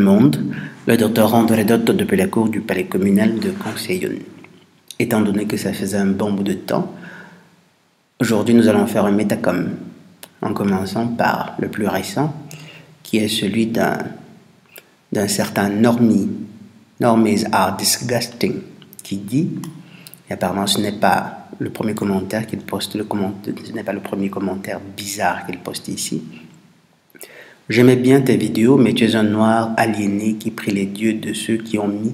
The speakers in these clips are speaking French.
le monde, le docteur Rando Redotte depuis la cour du palais communal de Conseillon. Étant donné que ça faisait un bon bout de temps, aujourd'hui nous allons faire un métacom, en commençant par le plus récent, qui est celui d'un certain Normie. Normies are disgusting, qui dit, et apparemment ce n'est pas le premier commentaire qu'il poste, ce n'est pas le premier commentaire bizarre qu'il poste ici. J'aimais bien tes vidéos, mais tu es un noir aliéné qui prie les dieux de ceux qui ont mis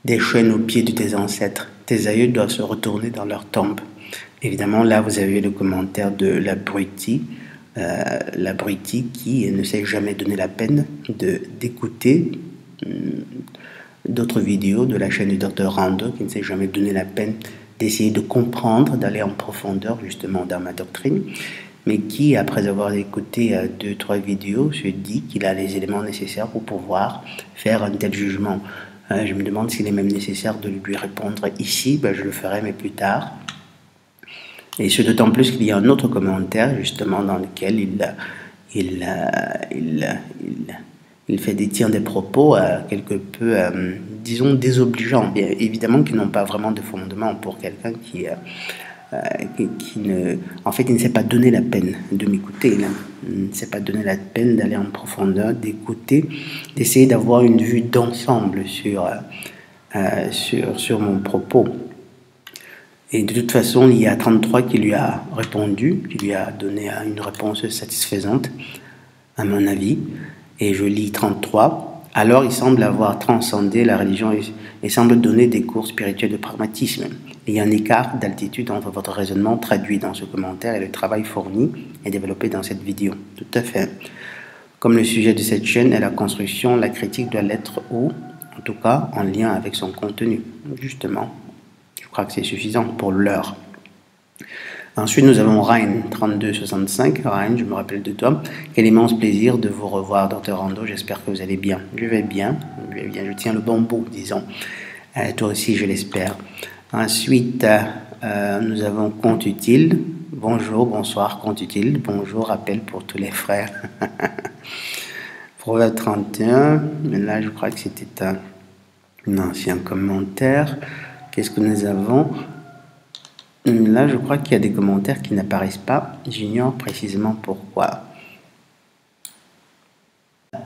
des chaînes aux pieds de tes ancêtres. Tes aïeux doivent se retourner dans leur tombe. Évidemment, là, vous avez le commentaire de l'abruti qui ne s'est jamais donné la peine d'écouter d'autres vidéos de la chaîne du Dr Rando, qui ne s'est jamais donné la peine d'essayer de comprendre, d'aller en profondeur justement dans ma doctrine, mais qui, après avoir écouté 2-3 vidéos, se dit qu'il a les éléments nécessaires pour pouvoir faire un tel jugement. Je me demande s'il est même nécessaire de lui répondre ici. Je le ferai, mais plus tard. Et ce d'autant plus qu'il y a un autre commentaire, justement, dans lequel il fait des propos quelque peu, disons, désobligeants. Bien évidemment, qui n'ont pas vraiment de fondement pour quelqu'un qui ne s'est pas donné la peine de m'écouter, il ne s'est pas donné la peine d'aller en profondeur, d'écouter, d'essayer d'avoir une vue d'ensemble sur mon propos. Et de toute façon, il y a 33 qui lui a répondu, qui lui a donné une réponse satisfaisante, à mon avis, et je lis 33. Alors il semble avoir transcendé la religion et semble donner des cours spirituels de pragmatisme. Il y a un écart d'altitude entre votre raisonnement traduit dans ce commentaire et le travail fourni et développé dans cette vidéo. Tout à fait. Comme le sujet de cette chaîne est la construction, la critique doit l'être ou, en tout cas, en lien avec son contenu. Justement, je crois que c'est suffisant pour l'heure. Ensuite, nous avons Ryan, 3265. Ryan, je me rappelle de toi. Quel immense plaisir de vous revoir, Dr Rando. J'espère que vous allez bien. Je vais bien. Je tiens le bon bout, disons. Toi aussi, je l'espère. Ensuite, nous avons Compte Utile. Bonjour, bonsoir, Compte Utile. Bonjour, rappel pour tous les frères. Proverbe 31. Mais là, je crois que c'était un ancien commentaire. Qu'est-ce que nous avons ? Là, je crois qu'il y a des commentaires qui n'apparaissent pas. J'ignore précisément pourquoi.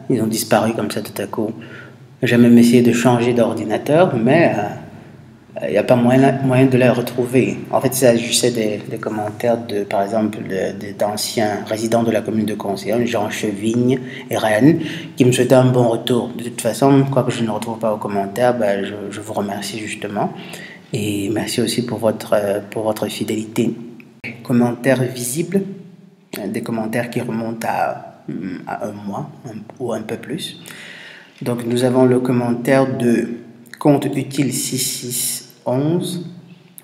Ils ont disparu comme ça tout à coup. J'ai même essayé de changer d'ordinateur, mais il n'y a pas moyen de les retrouver. En fait, il s'agissait des commentaires de, par exemple, d'anciens résidents de la commune de Conseillon, Jean Chevigne et Ryan, qui me souhaitaient un bon retour. De toute façon, quoique je ne retrouve pas aux commentaires, je vous remercie justement. Et merci aussi pour votre fidélité. Commentaires visibles, des commentaires qui remontent à un mois ou un peu plus. Donc nous avons le commentaire de Compte Utile 6611.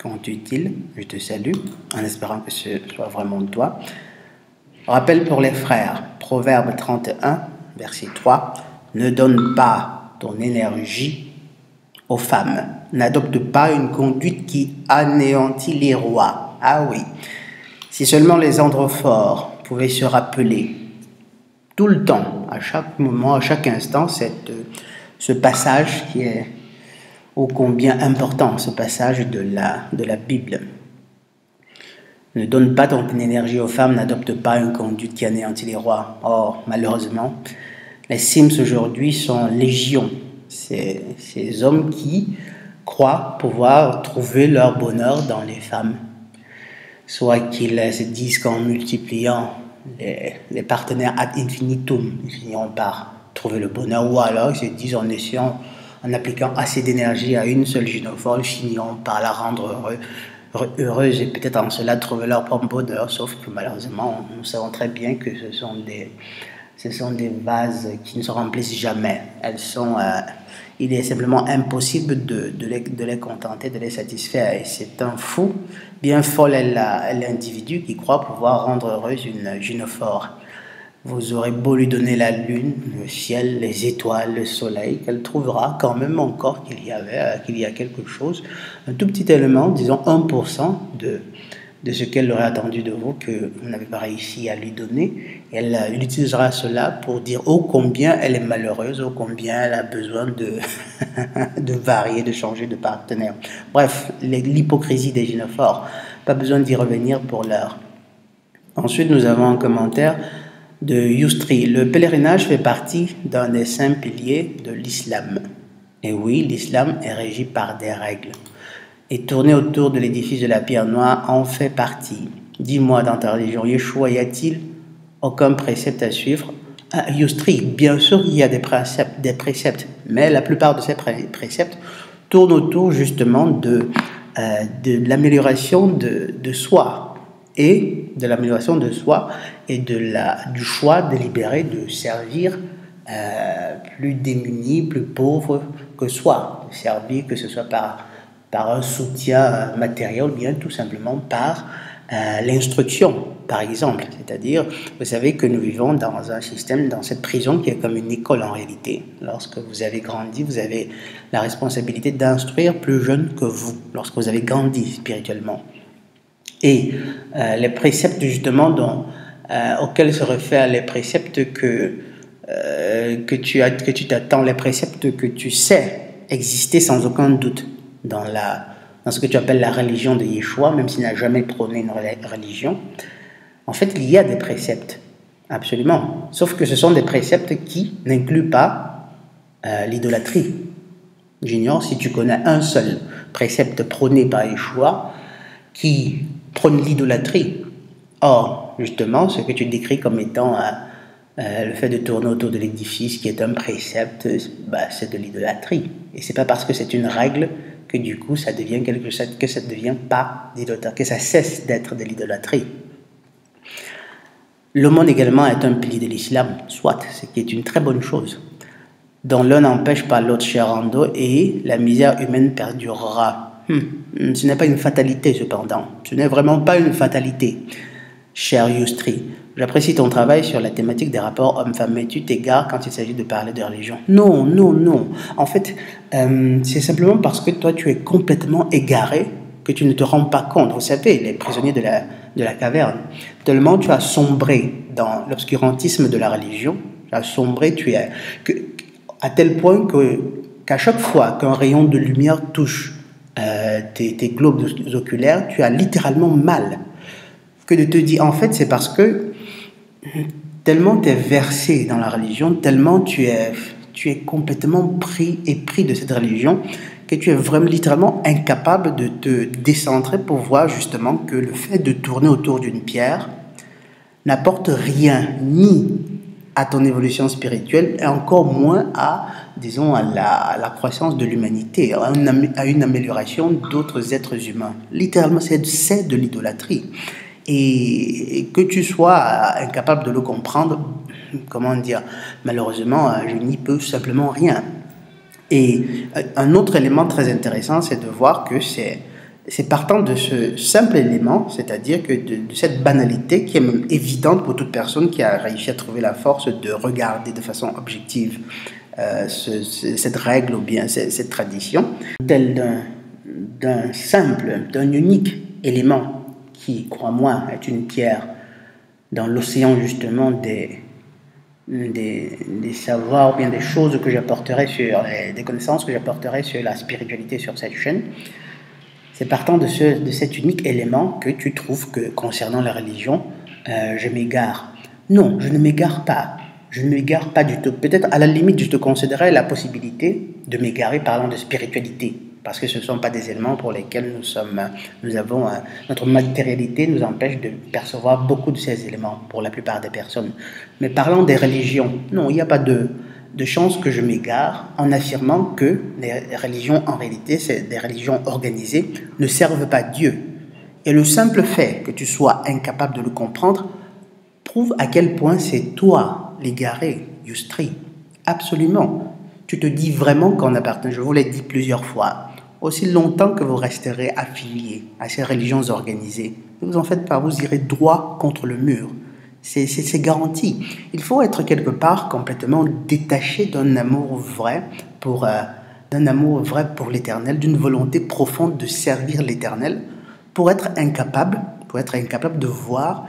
Compte Utile, je te salue, en espérant que ce soit vraiment toi. Rappel pour les frères, Proverbe 31, verset 3. Ne donne pas ton énergie aux femmes. N'adopte pas une conduite qui anéantit les rois. Ah oui. Si seulement les androphores pouvaient se rappeler tout le temps, à chaque moment, à chaque instant, ce passage qui est ô combien important, ce passage de la Bible. Ne donne pas ton énergie aux femmes, n'adopte pas une conduite qui anéantit les rois. Or, malheureusement, les Sims aujourd'hui sont légion. Ces hommes qui croient pouvoir trouver leur bonheur dans les femmes. Soit qu'ils se disent qu'en multipliant les partenaires ad infinitum, ils finiront par trouver le bonheur, ou alors ils se disent en appliquant assez d'énergie à une seule gynophore, ils finiront par la rendre heureuse et peut-être en cela trouver leur propre bonheur, sauf que malheureusement, nous savons très bien que ce sont des vases qui ne se remplissent jamais. Il est simplement impossible de les contenter, de les satisfaire. Et c'est un fou, bien folle est l'individu qui croit pouvoir rendre heureuse une gynophore. Vous aurez beau lui donner la lune, le ciel, les étoiles, le soleil, qu'elle trouvera quand même encore qu'il y a quelque chose, un tout petit élément, disons 1% de de ce qu'elle aurait attendu de vous que vous n'avez pas réussi à lui donner. Et elle utilisera cela pour dire ô combien elle est malheureuse, ô combien elle a besoin de, de varier, de changer de partenaire. Bref, l'hypocrisie des gynophores. Pas besoin d'y revenir pour l'heure. Ensuite, nous avons un commentaire de Youstri. Le pèlerinage fait partie d'un des 5 piliers de l'islam. Et oui, l'islam est régi par des règles. Et tourner autour de l'édifice de la pierre noire en fait partie. Dis-moi dans ta religion, Yeshua, y a-t-il aucun précepte à suivre? Youstri, bien sûr il y a des préceptes, mais la plupart de ces préceptes tournent autour justement de l'amélioration de soi et de l'amélioration de soi et du choix délibéré de servir plus démunis, plus pauvres que soi, servir que ce soit par un soutien matériel ou bien tout simplement par l'instruction, par exemple. C'est-à-dire, vous savez que nous vivons dans un système, dans cette prison qui est comme une école en réalité. Lorsque vous avez grandi, vous avez la responsabilité d'instruire plus jeunes que vous, lorsque vous avez grandi spirituellement. Et les préceptes justement auxquels se réfèrent les préceptes que tu t'attends, les préceptes que tu sais exister sans aucun doute dans ce que tu appelles la religion de Yeshua, même s'il n'a jamais prôné une religion. En fait, il y a des préceptes, absolument. Sauf que ce sont des préceptes qui n'incluent pas l'idolâtrie. J'ignore si tu connais un seul précepte prôné par Yeshua qui prône l'idolâtrie. Or, justement, ce que tu décris comme étant le fait de tourner autour de l'édifice, qui est un précepte, c'est de l'idolâtrie. Et c'est pas parce que c'est une règle que du coup ça devient quelque chose, que ça ne devient pas d'idolâtrie, que ça cesse d'être de l'idolâtrie. L'aumône également est un pilier de l'islam, soit, ce qui est une très bonne chose, dont l'un n'empêche pas l'autre, cher Ando, et la misère humaine perdurera. Ce n'est pas une fatalité cependant, ce n'est vraiment pas une fatalité, cher Youstri. J'apprécie ton travail sur la thématique des rapports hommes-femmes, mais tu t'égares quand il s'agit de parler de religion. Non, non, non. En fait, c'est simplement parce que toi, tu es complètement égaré que tu ne te rends pas compte. Vous savez, les prisonniers de la caverne, tellement tu as sombré dans l'obscurantisme de la religion, tu as sombré, à tel point qu'à chaque fois qu'un rayon de lumière touche tes globes oculaires, tu as littéralement mal. Que de te dire, en fait, c'est parce que tellement tu es versé dans la religion, tellement tu es complètement pris de cette religion, que tu es vraiment littéralement incapable de te décentrer pour voir justement que le fait de tourner autour d'une pierre n'apporte rien, ni à ton évolution spirituelle, et encore moins à la croissance de l'humanité, à une amélioration d'autres êtres humains. Littéralement, c'est de l'idolâtrie. Et que tu sois incapable de le comprendre, comment dire, malheureusement, je n'y peux simplement rien. Et un autre élément très intéressant, c'est de voir que c'est partant de ce simple élément, c'est-à-dire que de cette banalité qui est même évidente pour toute personne qui a réussi à trouver la force de regarder de façon objective cette règle ou bien cette tradition, telle d'un unique élément qui, crois-moi, est une pierre dans l'océan justement des savoirs ou bien des choses que j'apporterai des connaissances que j'apporterai sur la spiritualité sur cette chaîne. C'est partant de cet unique élément que tu trouves que concernant la religion, je m'égare. Non, je ne m'égare pas. Je ne m'égare pas du tout. Peut-être à la limite, je te considérerais la possibilité de m'égarer parlant de spiritualité. Parce que ce ne sont pas des éléments pour lesquels notre matérialité nous empêche de percevoir beaucoup de ces éléments pour la plupart des personnes. Mais parlant des religions, non, il n'y a pas de chance que je m'égare en affirmant que les religions, en réalité, c'est des religions organisées, ne servent pas Dieu. Et le simple fait que tu sois incapable de le comprendre prouve à quel point c'est toi, l'égaré, Youstri. Absolument. Tu te dis vraiment qu'on appartient, je vous l'ai dit plusieurs fois, aussi longtemps que vous resterez affiliés à ces religions organisées, ne vous en faites pas, vous irez droit contre le mur. C'est garanti. Il faut être quelque part complètement détaché d'un amour vrai pour l'Éternel, d'une volonté profonde de servir l'Éternel, pour être incapable pour être incapable de voir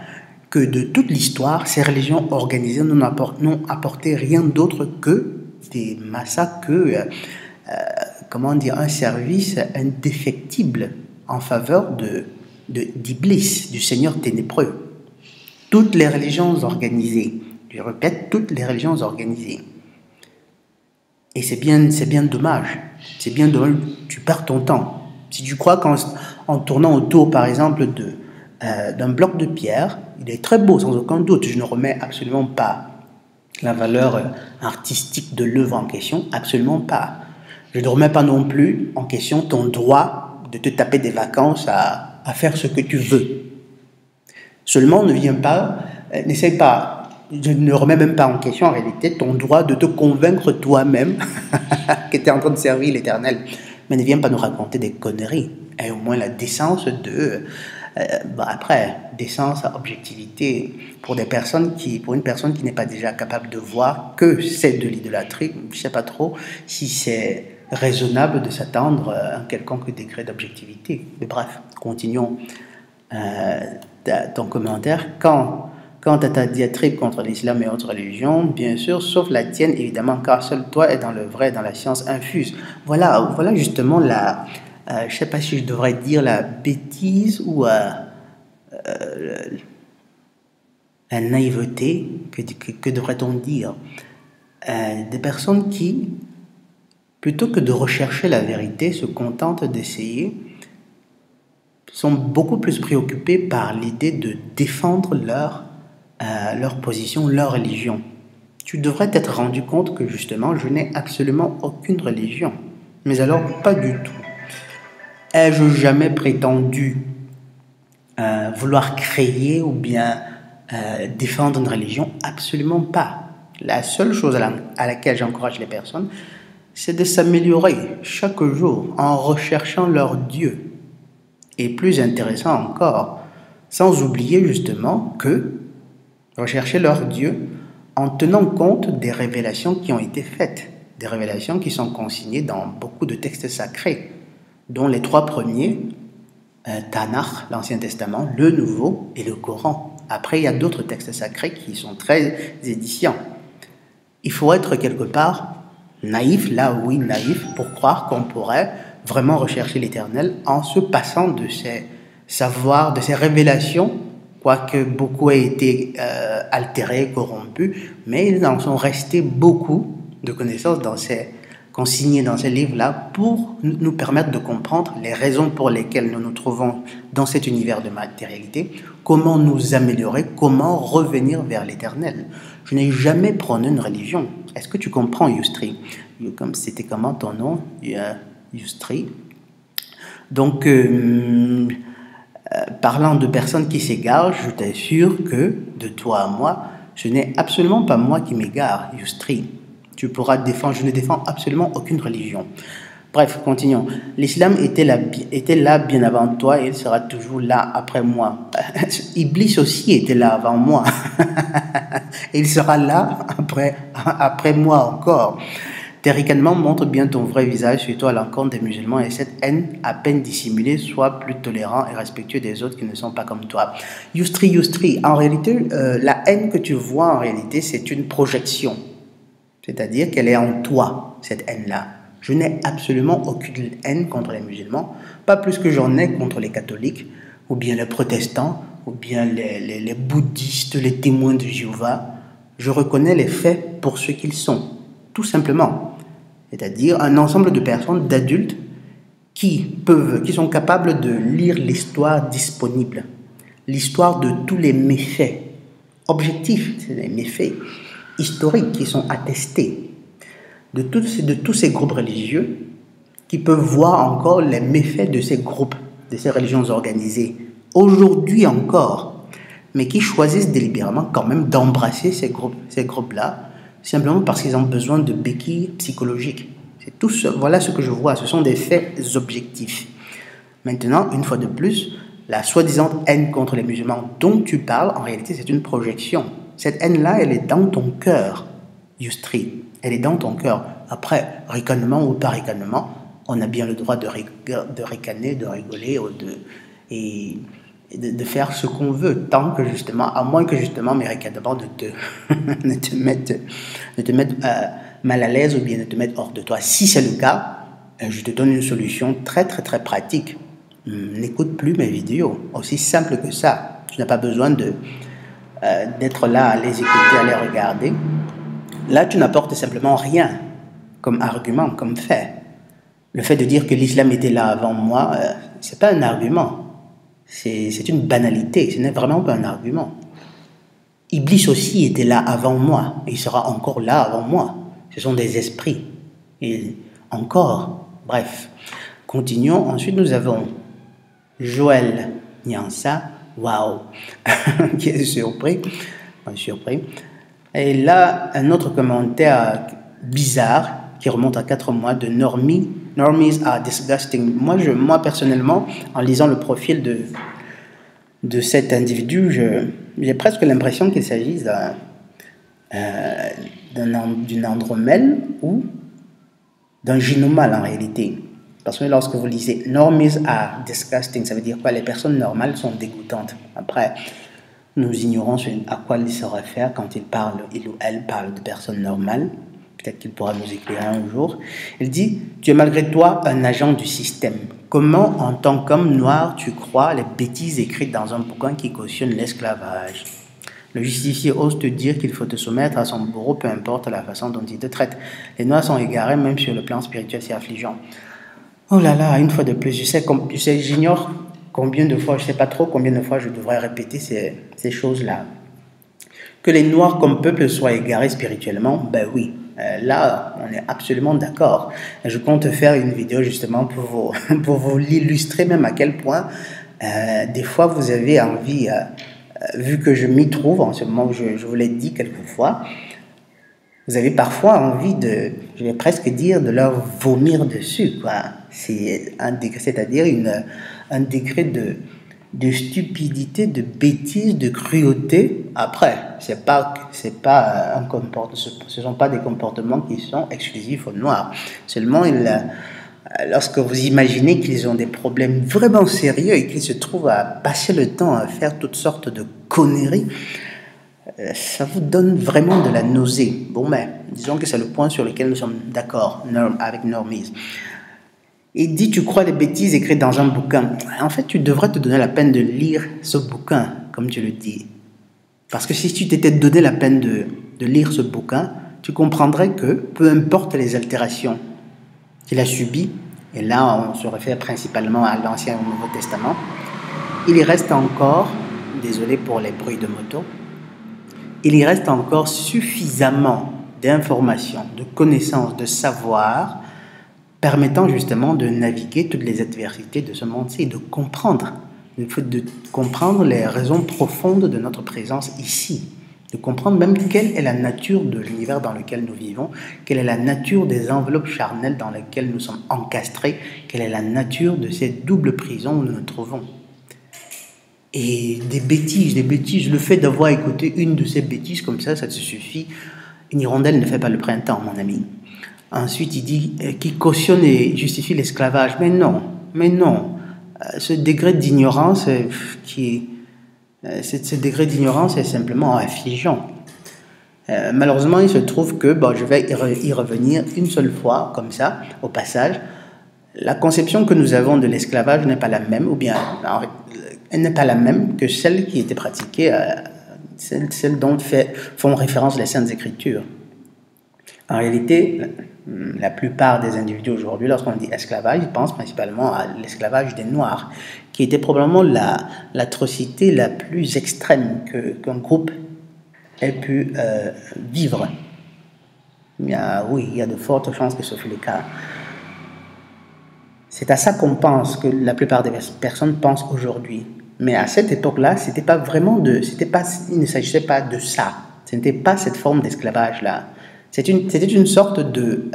que de toute l'histoire, ces religions organisées n'ont apporté rien d'autre que des massacres, un service indéfectible en faveur d'Iblis, du Seigneur ténébreux. Toutes les religions organisées, je répète, toutes les religions organisées. Et c'est bien dommage. C'est bien dommage, tu perds ton temps. Si tu crois qu'en tournant autour, par exemple, d'un bloc de pierre, il est très beau, sans aucun doute. Je ne remets absolument pas la valeur artistique de l'œuvre en question, absolument pas. Je ne remets pas non plus en question ton droit de te taper des vacances à faire ce que tu veux. Seulement, n'essaie pas, je ne remets même pas en question en réalité ton droit de te convaincre toi-même que tu es en train de servir l'Éternel. Mais ne viens pas nous raconter des conneries. Et au moins la décence décence, objectivité, pour une personne qui n'est pas déjà capable de voir que c'est de l'idolâtrie, je ne sais pas trop si c'est raisonnable de s'attendre à un quelconque degré d'objectivité. Mais bref, continuons ton commentaire. Quant à ta diatribe contre l'islam et autres religions, bien sûr, sauf la tienne, évidemment, car seul toi est dans le vrai, dans la science infuse. Voilà justement je ne sais pas si je devrais dire la bêtise ou la naïveté, que devrait-on dire, des personnes qui, plutôt que de rechercher la vérité, se contentent d'essayer, sont beaucoup plus préoccupées par l'idée de défendre leur position, leur religion. Tu devrais t'être rendu compte que justement, je n'ai absolument aucune religion. Mais alors, pas du tout. Ai-je jamais prétendu vouloir créer ou bien défendre une religion? Absolument pas. La seule chose à laquelle j'encourage les personnes, c'est de s'améliorer chaque jour en recherchant leur Dieu. Et plus intéressant encore, sans oublier justement que rechercher leur Dieu en tenant compte des révélations qui ont été faites, des révélations qui sont consignées dans beaucoup de textes sacrés, dont les 3 premiers, Tanakh, l'Ancien Testament, le Nouveau et le Coran. Après, il y a d'autres textes sacrés qui sont très édifiants. Il faut être quelque part naïf, naïf, pour croire qu'on pourrait vraiment rechercher l'Éternel en se passant de ces savoirs, de ces révélations, quoique beaucoup aient été altérés, corrompus, mais ils en sont restés beaucoup de connaissances consignées dans ces livres-là pour nous permettre de comprendre les raisons pour lesquelles nous nous trouvons dans cet univers de matérialité, comment nous améliorer, comment revenir vers l'Éternel. Je n'ai jamais prôné une religion. Est-ce que tu comprends, Yustri? C'était comment ton nom, Yustri? Donc, parlant de personnes qui s'égarent, je t'assure que, de toi à moi, ce n'est absolument pas moi qui m'égare, Yustri. Tu pourras défendre, je ne défends absolument aucune religion. Bref, continuons. L'islam était là bien avant toi et il sera toujours là après moi. Iblis aussi était là avant moi. Et il sera là après moi encore. Tes ricanements montrent bien ton vrai visage, surtout à l'encontre des musulmans, et cette haine à peine dissimulée, sois plus tolérant et respectueux des autres qui ne sont pas comme toi. Yustri, en réalité, la haine que tu vois en réalité, c'est une projection. C'est-à-dire qu'elle est en toi, cette haine-là. Je n'ai absolument aucune haine contre les musulmans, pas plus que j'en ai contre les catholiques, ou bien les protestants, ou bien les bouddhistes, les témoins de Jéhovah. Je reconnais les faits pour ce qu'ils sont, tout simplement. C'est-à-dire un ensemble de personnes, d'adultes, qui sont capables de lire l'histoire disponible, l'histoire de tous les méfaits objectifs, c'est les méfaits historiques qui sont attestés, de tous ces groupes religieux qui peuvent voir encore les méfaits de ces groupes, de ces religions organisées, aujourd'hui encore, mais qui choisissent délibérément quand même d'embrasser ces groupes-là, simplement parce qu'ils ont besoin de béquilles psychologiques. C'est tout voilà ce que je vois, ce sont des faits objectifs. Maintenant, une fois de plus, la soi-disant haine contre les musulmans dont tu parles, en réalité, c'est une projection. Cette haine-là, elle est dans ton cœur, Yustri. Elle est dans ton cœur. Après, ricanement ou pas ricanement, on a bien le droit de ricaner, de rigoler et de faire ce qu'on veut, tant que justement, à moins que justement mes recadrements ne te mettent mal à l'aise ou bien ne te mettent hors de toi. Si c'est le cas, je te donne une solution très très très pratique. N'écoute plus mes vidéos, aussi simple que ça. Tu n'as pas besoin d'être là à les écouter, à les regarder. Là, tu n'apportes simplement rien comme argument, comme fait. Le fait de dire que l'islam était là avant moi, c'est pas un argument. C'est une banalité, ce n'est vraiment pas un argument. Iblis aussi était là avant moi, et il sera encore là avant moi. Ce sont des esprits. Et encore, bref. Continuons. Ensuite, nous avons Joël Nyansa, waouh, qui est surpris. Et là, un autre commentaire bizarre qui remonte à 4 mois de Normies are disgusting. Moi personnellement, en lisant le profil de cet individu, j'ai presque l'impression qu'il s'agit d'une andromèle ou d'un gynomal en réalité. Parce que lorsque vous lisez Normies are disgusting, ça veut dire quoi? Les personnes normales sont dégoûtantes. Après, nous ignorons à quoi il se réfère quand il ou elle parle de personnes normales. Peut-être qu'il pourra nous éclairer un jour. Il dit, tu es malgré toi un agent du système. Comment, en tant qu'homme noir, tu crois les bêtises écrites dans un bouquin qui cautionne l'esclavage? Le justicier ose te dire qu'il faut te soumettre à son bourreau, peu importe la façon dont il te traite. Les noirs sont égarés, même sur le plan spirituel, c'est affligeant. Oh là là, une fois de plus, j'ignore combien de fois, je ne sais pas trop combien de fois je devrais répéter ces choses-là. Que les noirs comme peuple soient égarés spirituellement, ben oui. Là, on est absolument d'accord. Je compte faire une vidéo justement pour vous l'illustrer, même à quel point des fois vous avez envie, vu que je m'y trouve en ce moment où je vous l'ai dit quelquefois, vous avez parfois envie je vais presque dire, de leur vomir dessus, quoi. C'est-à-dire un degré de stupidité, de bêtise, de cruauté. Après, ce sont pas des comportements qui sont exclusifs aux Noirs. Seulement, lorsque vous imaginez qu'ils ont des problèmes vraiment sérieux et qu'ils se trouvent à passer le temps à faire toutes sortes de conneries, ça vous donne vraiment de la nausée. Bon, mais disons que c'est le point sur lequel nous sommes d'accord avec Normies. Il dit, tu crois les bêtises écrites dans un bouquin. En fait, tu devrais te donner la peine de lire ce bouquin, comme tu le dis. Parce que si tu t'étais donné la peine de lire ce bouquin, tu comprendrais que, peu importe les altérations qu'il a subies, et là on se réfère principalement à l'Ancien et au Nouveau Testament, il y reste encore, désolé pour les bruits de moto, il y reste encore suffisamment d'informations, de connaissances, de savoir, permettant justement de naviguer toutes les adversités de ce monde-ci, de comprendre les raisons profondes de notre présence ici, de comprendre même quelle est la nature de l'univers dans lequel nous vivons, quelle est la nature des enveloppes charnelles dans lesquelles nous sommes encastrés, quelle est la nature de cette double prison où nous nous trouvons. Et des bêtises, le fait d'avoir écouté une de ces bêtises comme ça te suffit. Une hirondelle ne fait pas le printemps, mon ami. Ensuite, il dit qu'il cautionne et justifie l'esclavage. Mais non. Ce degré d'ignorance est simplement affligeant. Malheureusement, il se trouve que, je vais y revenir une seule fois, comme ça, au passage. La conception que nous avons de l'esclavage n'est pas la même, ou bien elle n'est pas la même que celle qui était pratiquée, celle dont font référence les Saintes Écritures. En réalité, la plupart des individus aujourd'hui, lorsqu'on dit esclavage, ils pensent principalement à l'esclavage des Noirs, qui était probablement l'atrocité la plus extrême qu'un groupe ait pu vivre. Il y a de fortes chances que ce fût le cas. C'est à ça qu'on pense, que la plupart des personnes pensent aujourd'hui. Mais à cette époque-là, il ne s'agissait pas de ça. Ce n'était pas cette forme d'esclavage-là. C'était une sorte de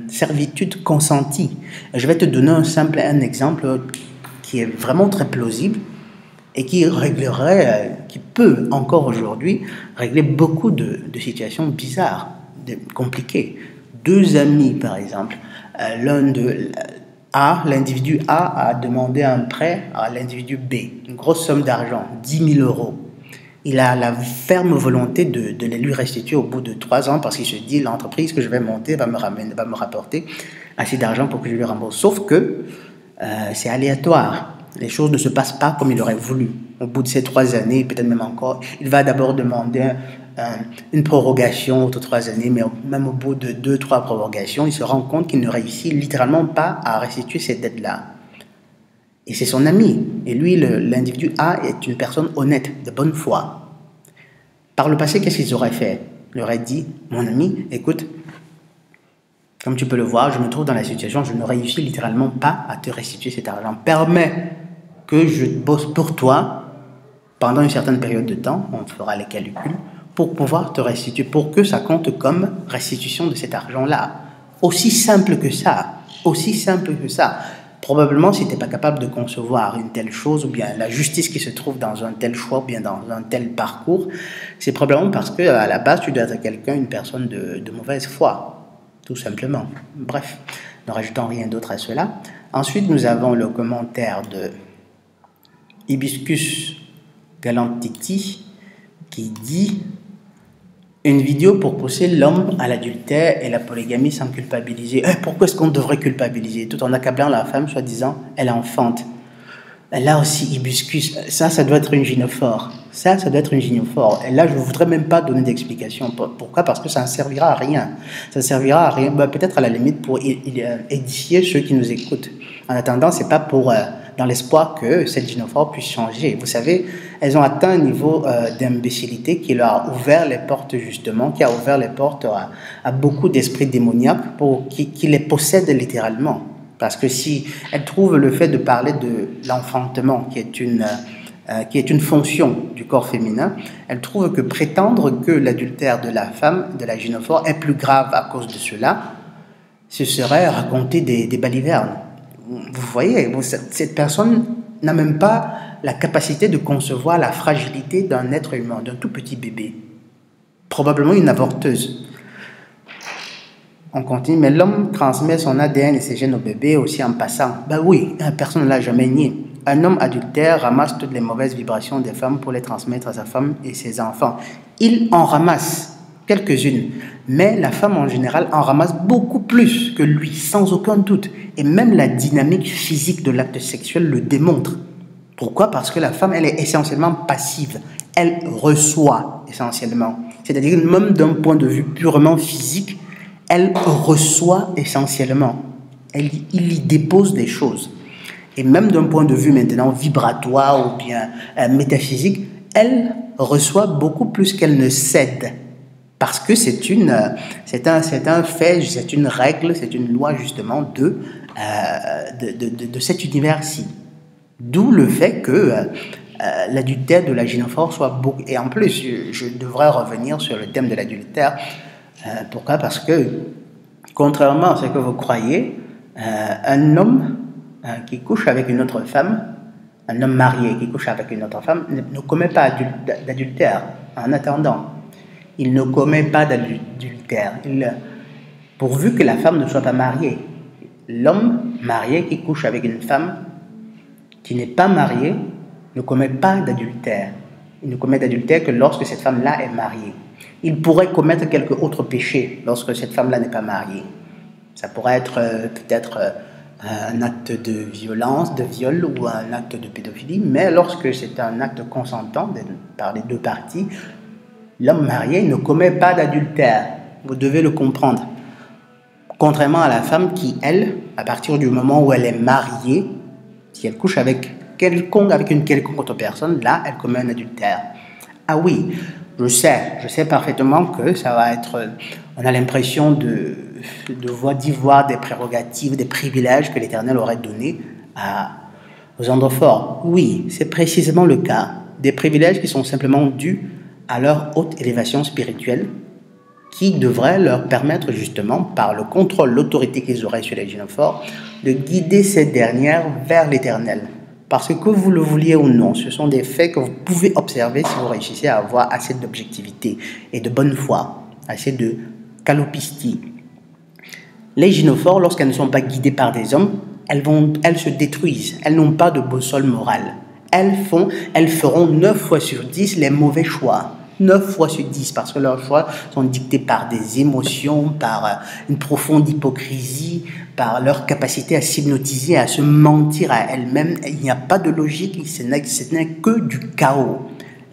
servitude consentie. Je vais te donner un exemple qui est vraiment très plausible et qui peut encore aujourd'hui régler beaucoup de situations bizarres, compliquées. Deux amis, par exemple, l'un d'eux l'individu A a demandé un prêt à l'individu B, une grosse somme d'argent, 10 000 euros. Il a la ferme volonté de les lui restituer au bout de 3 ans parce qu'il se dit l'entreprise que je vais monter va me rapporter assez d'argent pour que je lui rembourse. Sauf que c'est aléatoire. Les choses ne se passent pas comme il aurait voulu. Au bout de ces 3 années, peut-être même encore, il va d'abord demander une prorogation de 3 années, mais même au bout de 2-3 prorogations, il se rend compte qu'il ne réussit littéralement pas à restituer cette dette-là. Et c'est son ami. Et lui, l'individu A, est une personne honnête, de bonne foi. Par le passé, qu'est-ce qu'ils auraient fait? Il aurait dit, mon ami, écoute, comme tu peux le voir, je me trouve dans la situation, je ne réussis littéralement pas à te restituer cet argent. Permets que je bosse pour toi pendant une certaine période de temps, on fera les calculs, pour pouvoir te restituer, pour que ça compte comme restitution de cet argent-là. Aussi simple que ça, aussi simple que ça. Probablement, si tu n'es pas capable de concevoir une telle chose, ou bien la justice qui se trouve dans un tel choix, ou bien dans un tel parcours, c'est probablement parce qu'à la base, tu dois être quelqu'un, une personne de mauvaise foi, tout simplement. Bref, ne rajoutons rien d'autre à cela. Ensuite, nous avons le commentaire de Hibiscus Galantiti qui dit une vidéo pour pousser l'homme à l'adultère et la polygamie sans culpabiliser. Pourquoi est-ce qu'on devrait culpabiliser tout en accablant la femme, soi-disant, elle enfante? Là aussi, Hibiscus, ça doit être une gynophore. Ça doit être une gynophore. Et là, je ne voudrais même pas donner d'explication. Pourquoi? Parce que ça ne servira à rien. Ça ne servira à rien, peut-être à la limite pour édifier ceux qui nous écoutent. En attendant, ce n'est pas pour... dans l'espoir que cette gynophore puisse changer. Vous savez, elles ont atteint un niveau d'imbécilité qui leur a ouvert les portes, justement, qui a ouvert les portes à beaucoup d'esprits démoniaques qui les possèdent littéralement. Parce que si elles trouvent le fait de parler de l'enfantement, qui est une fonction du corps féminin, elles trouvent que prétendre que l'adultère de la femme, de la gynophore, est plus grave à cause de cela, ce serait raconter des balivernes. Vous voyez, cette personne n'a même pas la capacité de concevoir la fragilité d'un être humain, d'un tout petit bébé. Probablement une avorteuse. On continue, mais l'homme transmet son ADN et ses gènes au bébé aussi en passant. Ben oui, personne ne l'a jamais nié. Un homme adultère ramasse toutes les mauvaises vibrations des femmes pour les transmettre à sa femme et ses enfants. Il en ramasse quelques-unes, mais la femme en général en ramasse beaucoup plus que lui, sans aucun doute. Et même la dynamique physique de l'acte sexuel le démontre. Pourquoi? Parce que la femme, elle est essentiellement passive. Elle reçoit essentiellement. C'est-à-dire même d'un point de vue purement physique, elle reçoit essentiellement. Il y dépose des choses. Et même d'un point de vue maintenant vibratoire ou bien métaphysique, elle reçoit beaucoup plus qu'elle ne cède. Parce que c'est un fait, c'est une règle, c'est une loi justement de cet univers-ci. D'où le fait que l'adultère de la gynophore soit beaucoup... Et en plus, je devrais revenir sur le thème de l'adultère. Pourquoi? Parce que, contrairement à ce que vous croyez, un homme qui couche avec une autre femme, un homme marié qui couche avec une autre femme, ne commet pas d'adultère en attendant. Il ne commet pas d'adultère, pourvu que la femme ne soit pas mariée. L'homme marié qui couche avec une femme qui n'est pas mariée ne commet pas d'adultère. Il ne commet d'adultère que lorsque cette femme-là est mariée. Il pourrait commettre quelque autre péché lorsque cette femme-là n'est pas mariée. Ça pourrait être peut-être un acte de violence, de viol ou un acte de pédophilie, mais lorsque c'est un acte consentant par les deux parties, l'homme marié ne commet pas d'adultère. Vous devez le comprendre. Contrairement à la femme qui, elle, à partir du moment où elle est mariée, si elle couche avec une quelconque autre personne, là, elle commet un adultère. Ah oui, je sais parfaitement que ça va être... On a l'impression d'y voir des prérogatives, des privilèges que l'Éternel aurait donnés aux androphores. Oui, c'est précisément le cas. Des privilèges qui sont simplement dus à leur haute élévation spirituelle, qui devrait leur permettre justement, par le contrôle, l'autorité qu'ils auraient sur les gynophores, de guider ces dernières vers l'Éternel. Parce que vous le vouliez ou non, ce sont des faits que vous pouvez observer si vous réussissez à avoir assez d'objectivité et de bonne foi, assez de calopistie. Les gynophores, lorsqu'elles ne sont pas guidées par des hommes, elles se détruisent. Elles n'ont pas de boussole morale. Elles feront 9 fois sur 10 les mauvais choix. 9 fois sur 10, parce que leurs choix sont dictés par des émotions, par une profonde hypocrisie, par leur capacité à s'hypnotiser, à se mentir à elles-mêmes. Il n'y a pas de logique, ce n'est que du chaos.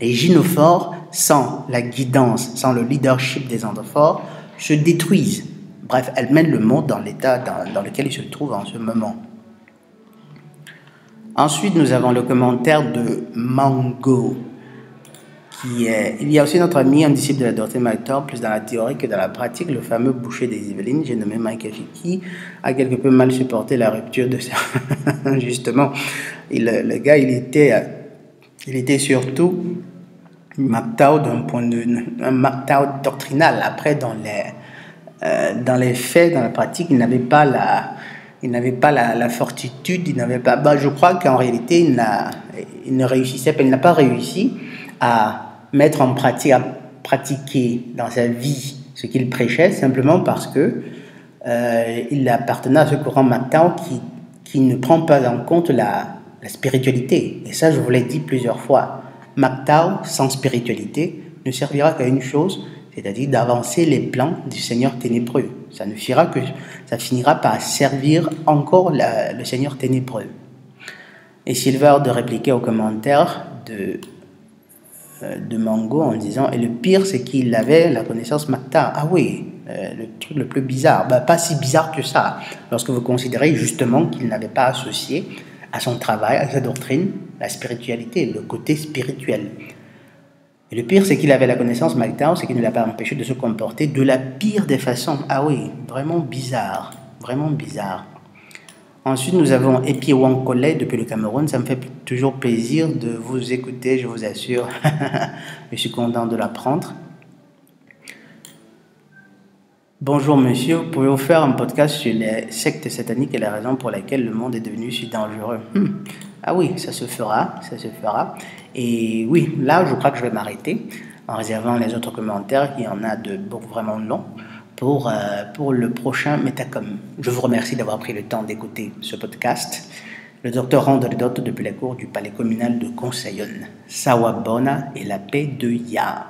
Les gynophores, sans la guidance, sans le leadership des androphores, se détruisent. Bref, elles mènent le monde dans l'état dans lequel il se trouve en ce moment. Ensuite, nous avons le commentaire de Mango, il y a aussi notre ami, un disciple de la doctrine MacTaw, plus dans la théorie que dans la pratique, le fameux boucher des Yvelines, j'ai nommé Michael Hickey, a quelque peu mal supporté la rupture de ça. Justement, le gars, il était surtout MacTaw d'un point de vue, un MacTaw doctrinal. Après, dans les faits, dans la pratique, il n'avait pas la fortitude, je crois qu'en réalité, il n'a pas réussi à mettre en pratique, à pratiquer dans sa vie ce qu'il prêchait, simplement parce que il appartenait à ce courant MacTaw qui ne prend pas en compte la spiritualité. Et ça, je vous l'ai dit plusieurs fois. MacTaw, sans spiritualité, ne servira qu'à une chose, c'est-à-dire d'avancer les plans du Seigneur ténébreux. Ça finira par servir encore le Seigneur ténébreux. Et Silver de répliquer aux commentaires de Mango en disant, et le pire c'est qu'il avait la connaissance MacTaw. Ah oui, le truc le plus bizarre, pas si bizarre que ça, lorsque vous considérez justement qu'il n'avait pas associé à son travail, à sa doctrine, la spiritualité, le côté spirituel. Et le pire c'est qu'il avait la connaissance MacTaw, c'est qu'il ne l'a pas empêché de se comporter de la pire des façons. Ah oui, vraiment bizarre, vraiment bizarre. Ensuite, nous avons Epi Wankole depuis le Cameroun. Ça me fait toujours plaisir de vous écouter, je vous assure. Je suis content de l'apprendre. Bonjour monsieur, pouvez-vous faire un podcast sur les sectes sataniques et la raison pour laquelle le monde est devenu si dangereux? Ah oui, ça se fera. Et oui, là, je crois que je vais m'arrêter en réservant les autres commentaires. Il y en a de beaucoup vraiment longs. Pour le prochain Metacom. Je vous remercie d'avoir pris le temps d'écouter ce podcast. Le docteur Randolph depuis la cour du palais communal de Conseillonne. Sawabona et la paix de Yah.